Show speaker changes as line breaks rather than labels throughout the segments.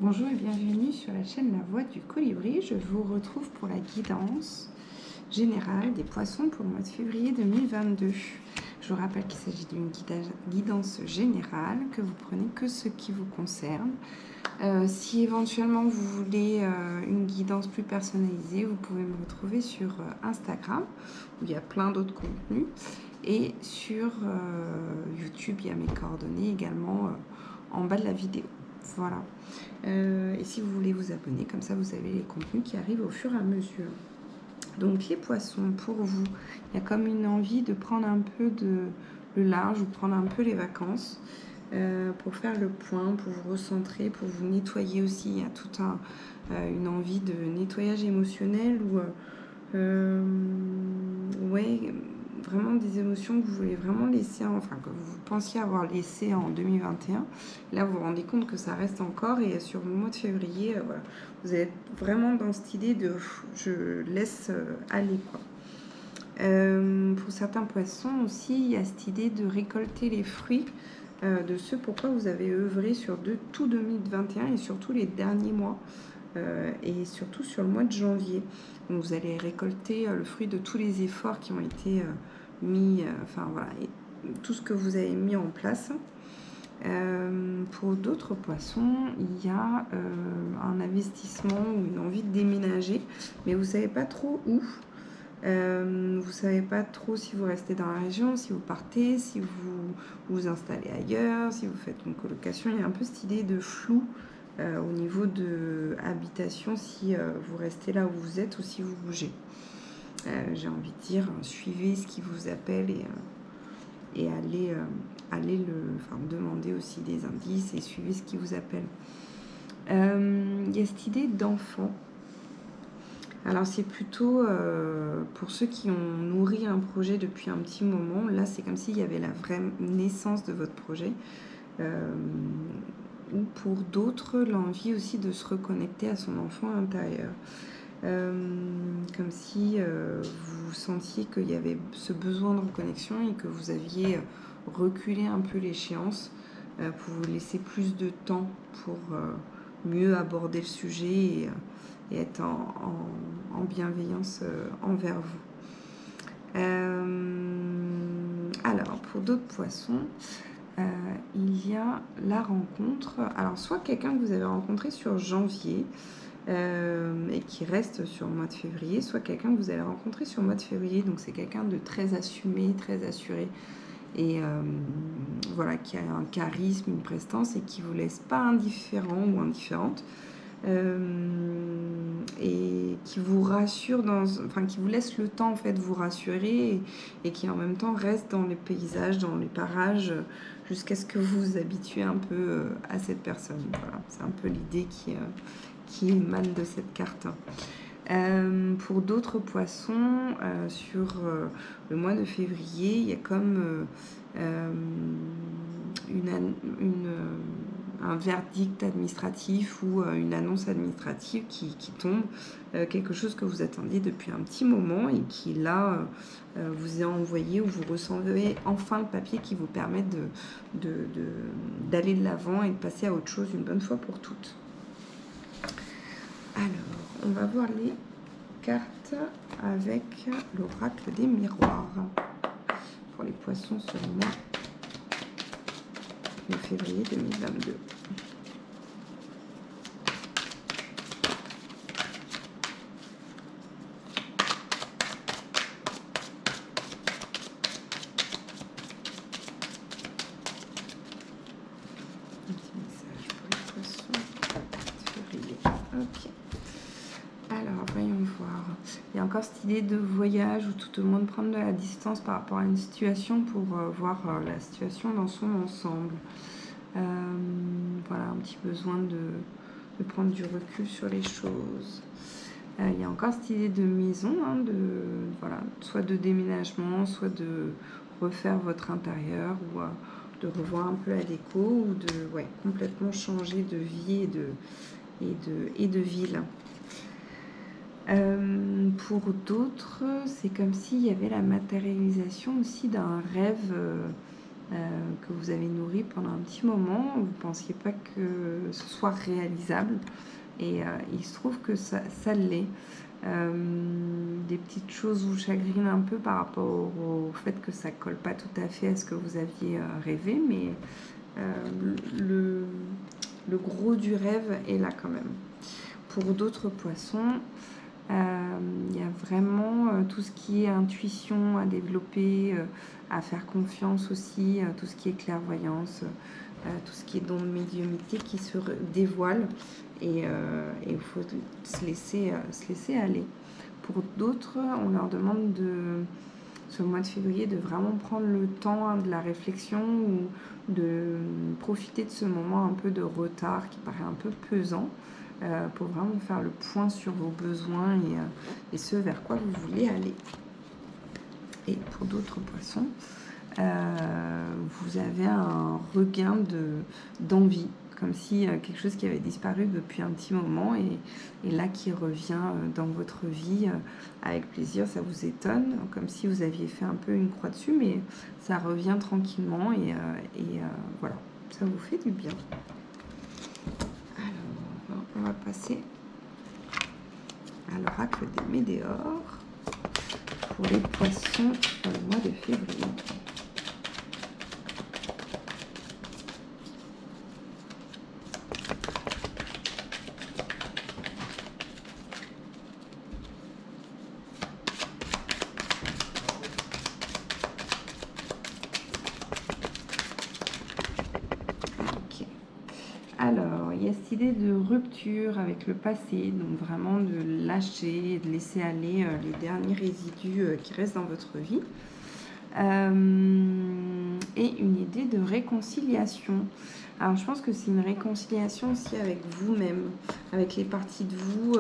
Bonjour et bienvenue sur la chaîne La Voix du Colibri. Je vous retrouve pour la guidance générale des poissons pour le mois de février 2022. Je vous rappelle qu'il s'agit d'une guidance générale, que vous prenez que ce qui vous concerne. Si éventuellement vous voulez une guidance plus personnalisée, vous pouvez me retrouver sur Instagram, où il y a plein d'autres contenus. Et sur YouTube, il y a mes coordonnées également en bas de la vidéo. Voilà. Et si vous voulez vous abonner, comme ça vous avez les contenus qui arrivent au fur et à mesure. Donc les poissons, pour vous, il y a comme une envie de prendre un peu le large ou prendre un peu les vacances pour faire le point, pour vous recentrer, pour vous nettoyer aussi. Il y a toute une envie de nettoyage émotionnel ou ouais, vraiment des émotions que vous voulez vraiment laisser, enfin que vous pensiez avoir laissé en 2021. Là, vous vous rendez compte que ça reste encore et sur le mois de février, voilà, vous êtes vraiment dans cette idée de je laisse aller, quoi. Pour certains poissons aussi, il y a cette idée de récolter les fruits de ce pourquoi vous avez œuvré sur tout 2021 et surtout les derniers mois. Et surtout sur le mois de janvier. Donc vous allez récolter le fruit de tous les efforts qui ont été mis, enfin voilà, et tout ce que vous avez mis en place. Pour d'autres poissons, il y a un investissement ou une envie de déménager, mais vous ne savez pas trop où. Vous ne savez pas trop si vous restez dans la région, si vous partez, si vous vous installez ailleurs, si vous faites une colocation. Il y a un peu cette idée de flou au niveau de habitation, si vous restez là où vous êtes ou si vous bougez. J'ai envie de dire, suivez ce qui vous appelle et allez demander aussi des indices et suivez ce qui vous appelle. Il y a cette idée d'enfant. Alors c'est plutôt pour ceux qui ont nourri un projet depuis un petit moment. Là, c'est comme s'il y avait la vraie naissance de votre projet. Ou pour d'autres, l'envie aussi de se reconnecter à son enfant intérieur. Comme si vous sentiez qu'il y avait ce besoin de reconnexion et que vous aviez reculé un peu l'échéance pour vous laisser plus de temps pour mieux aborder le sujet et être en bienveillance envers vous. Alors, pour d'autres poissons, il y a la rencontre. Alors, soit quelqu'un que vous avez rencontré sur janvier et qui reste sur le mois de février, soit quelqu'un que vous allez rencontrer sur le mois de février. Donc, c'est quelqu'un de très assumé, très assuré et voilà, qui a un charisme, une prestance et qui ne vous laisse pas indifférent ou indifférente. Et qui vous rassure, qui vous laisse le temps en fait de vous rassurer et qui en même temps reste dans les paysages, dans les parages, jusqu'à ce que vous vous habituez un peu à cette personne. Voilà, c'est un peu l'idée qui émane de cette carte. Pour d'autres poissons, sur le mois de février, il y a comme un verdict administratif ou une annonce administrative qui tombe, quelque chose que vous attendiez depuis un petit moment et qui là vous est envoyé ou vous recevez enfin le papier qui vous permet d'aller de l'avant et de passer à autre chose une bonne fois pour toutes. Alors, on va voir les cartes avec l'oracle des miroirs pour les poissons sur le mois de février 2022. Un petit message pour les poissons de février. Ok. Alors, voyons voir. Il y a encore cette idée de voyage ou tout au moins de prendre de la distance par rapport à une situation pour voir la situation dans son ensemble. Voilà, un petit besoin de prendre du recul sur les choses. Il y a encore cette idée de maison, voilà, soit de déménagement, soit de refaire votre intérieur ou de revoir un peu la déco ou de complètement changer de vie et de ville. Pour d'autres, c'est comme s'il y avait la matérialisation aussi d'un rêve que vous avez nourri pendant un petit moment. Vous ne pensiez pas que ce soit réalisable. Et il se trouve que ça l'est. Des petites choses vous chagrinent un peu par rapport au fait que ça colle pas tout à fait à ce que vous aviez rêvé, mais le gros du rêve est là quand même. Pour d'autres poissons, il y a vraiment tout ce qui est intuition à développer, à faire confiance aussi, tout ce qui est clairvoyance, tout ce qui est don de médiumnité qui se dévoile, et il faut se laisser aller. Pour d'autres, on leur demande ce mois de février de vraiment prendre le temps de la réflexion ou de profiter de ce moment un peu de retard qui paraît un peu pesant, pour vraiment faire le point sur vos besoins et ce vers quoi vous voulez aller. Et pour d'autres poissons, vous avez un regain d'envie, comme si quelque chose qui avait disparu depuis un petit moment et là qui revient dans votre vie avec plaisir. Ça vous étonne, comme si vous aviez fait un peu une croix dessus, mais ça revient tranquillement et voilà, ça vous fait du bien. Alors, on va passer à l'oracle des Médéores pour les poissons pour le mois de février. Alors, il y a cette idée de rupture avec le passé, donc vraiment de lâcher, de laisser aller les derniers résidus qui restent dans votre vie. Et une idée de réconciliation. Alors, je pense que c'est une réconciliation aussi avec vous-même, avec les parties de vous.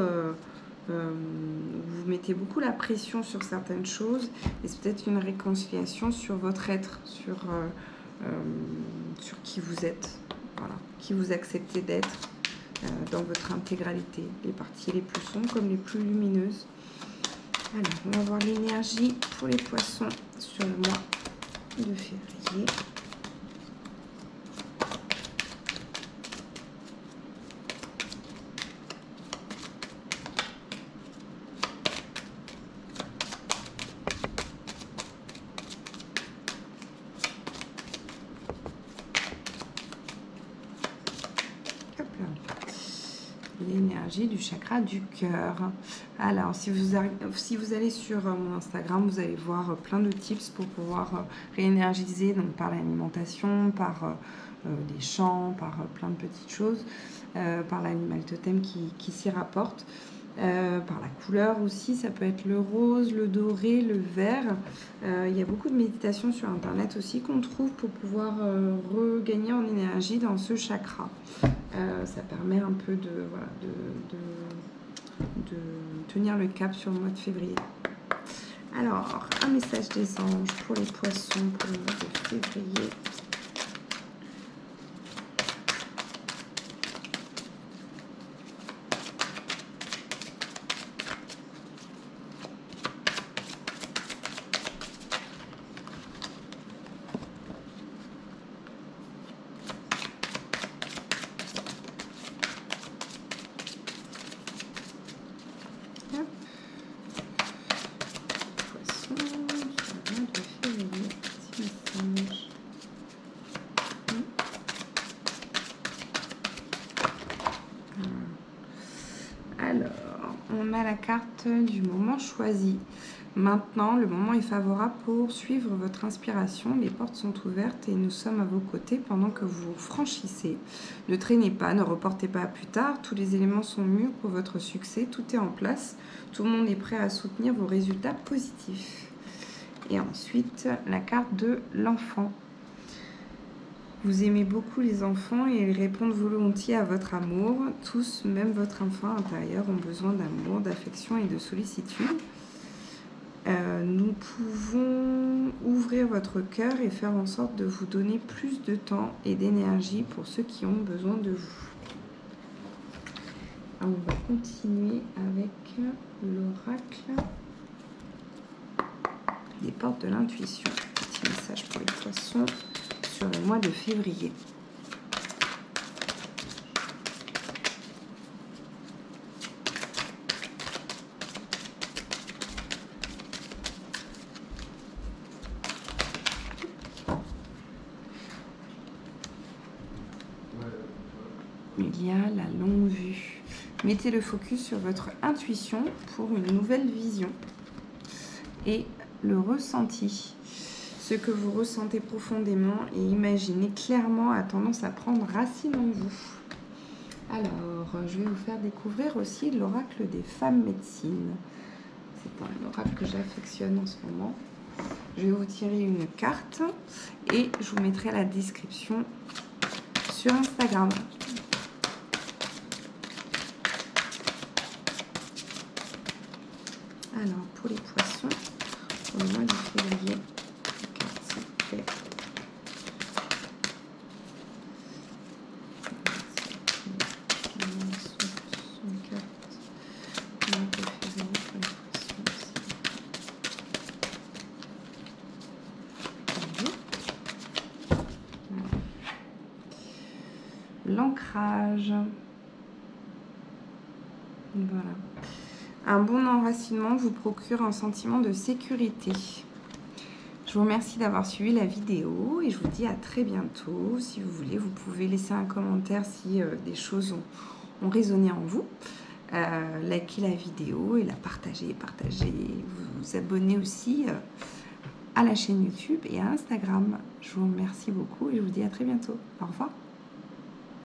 Vous mettez beaucoup la pression sur certaines choses, et c'est peut-être une réconciliation sur votre être, sur qui vous êtes. Voilà, qui vous acceptez d'être dans votre intégralité, les parties les plus sombres comme les plus lumineuses. Alors, on va voir l'énergie pour les poissons sur le mois de février. L'énergie du chakra du cœur. Alors, si vous allez sur mon Instagram, vous allez voir plein de tips pour pouvoir réénergiser, donc par l'alimentation, par des chants, par plein de petites choses, par l'animal totem qui s'y rapporte, par la couleur aussi, ça peut être le rose, le doré, le vert. Il y a beaucoup de méditations sur internet aussi qu'on trouve pour pouvoir regagner en énergie dans ce chakra. Ça permet un peu de tenir le cap sur le mois de février. Alors, un message des anges pour les poissons pour le mois de février. Alors, on a la carte du moment choisi. Maintenant, le moment est favorable pour suivre votre inspiration. Les portes sont ouvertes et nous sommes à vos côtés pendant que vous franchissez. Ne traînez pas, ne reportez pas à plus tard. Tous les éléments sont mûrs pour votre succès. Tout est en place. Tout le monde est prêt à soutenir vos résultats positifs. Et ensuite, la carte de l'enfant. Vous aimez beaucoup les enfants et ils répondent volontiers à votre amour. Tous, même votre enfant intérieur, ont besoin d'amour, d'affection et de sollicitude. Nous pouvons ouvrir votre cœur et faire en sorte de vous donner plus de temps et d'énergie pour ceux qui ont besoin de vous. Alors, on va continuer avec l'oracle des portes de l'intuition. Petit message pour les poissons sur le mois de février. Il y a la longue vue. Mettez le focus sur votre intuition pour une nouvelle vision et le ressenti. Ce que vous ressentez profondément et imaginez clairement a tendance à prendre racine en vous. Alors, je vais vous faire découvrir aussi l'oracle des femmes médecines. C'est un oracle que j'affectionne en ce moment. Je vais vous tirer une carte et je vous mettrai la description sur Instagram. Alors, pour les poissons, pour le mois de février, l'ancrage. Voilà. Un bon enracinement vous procure un sentiment de sécurité. Je vous remercie d'avoir suivi la vidéo et je vous dis à très bientôt. Si vous voulez, vous pouvez laisser un commentaire si des choses ont résonné en vous. Likez la vidéo et la partagez, vous abonnez aussi à la chaîne YouTube et à Instagram. Je vous remercie beaucoup et je vous dis à très bientôt. Au revoir.